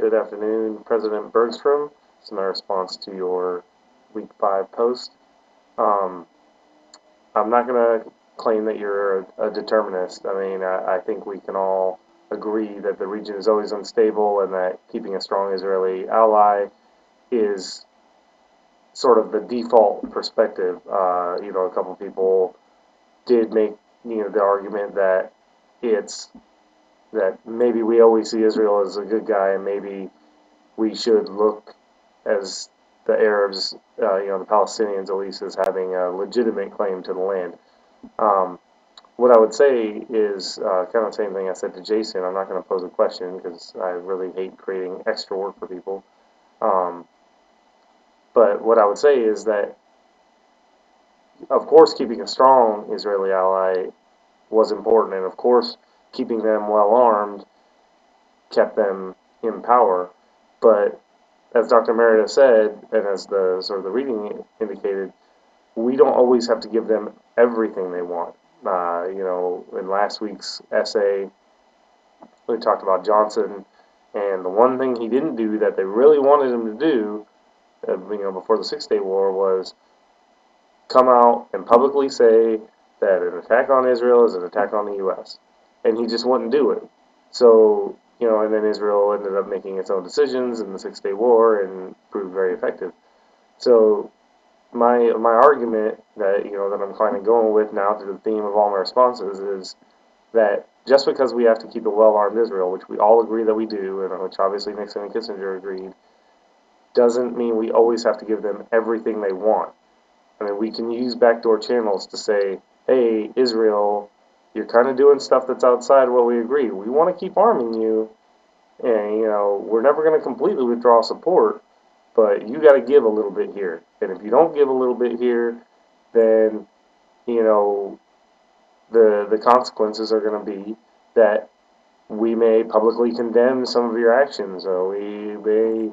Good afternoon, President Bergstrom. This is my response to your week 5 post. Um, I'm not going to claim that you're a determinist. I mean, I think we can all agree that the region is always unstable and that keeping a strong Israeli ally is sort of the default perspective. A couple people did make the argument that it's that maybe we always see Israel as a good guy and maybe we should look as the Arabs, the Palestinians at least, as having a legitimate claim to the land. What I would say is kind of the same thing I said to Jason. I'm not going to pose a question because I really hate creating extra work for people. But what I would say is that, of course, keeping a strong Israeli ally was important, and of course, keeping them well armed kept them in power. But as Dr. Merida said, and as the sort of the reading indicated, we don't always have to give them everything they want. In last week's essay, we talked about Johnson, and the one thing he didn't do that they really wanted him to do, before the Six-Day War, was come out and publicly say that an attack on Israel is an attack on the U.S. And he just wouldn't do it. So, and then Israel ended up making its own decisions in the Six-Day War and proved very effective. So my argument that that I'm kind of going with now through the theme of all my responses is that just because we have to keep a well-armed Israel, which we all agree that we do, and which obviously Nixon and Kissinger agreed, doesn't mean we always have to give them everything they want. I mean, we can use backdoor channels to say, hey, Israel, you're kind of doing stuff that's outside what we agree. We want to keep arming you, and, we're never going to completely withdraw support, but you got to give a little bit here. And if you don't give a little bit here, then, the consequences are going to be that we may publicly condemn some of your actions, or we may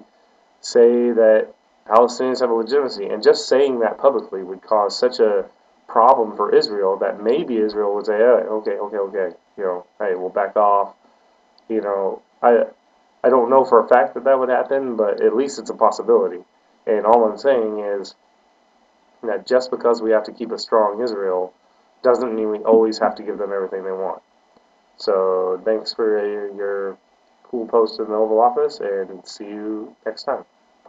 say that Palestinians have a legitimacy. And just saying that publicly would cause such a problem for Israel that maybe Israel would say, oh, okay, hey, we'll back off. I don't know for a fact that would happen, but at least it's a possibility. And all I'm saying is that just because we have to keep a strong Israel doesn't mean we always have to give them everything they want. So thanks for your cool post in the Oval Office, and see you next time.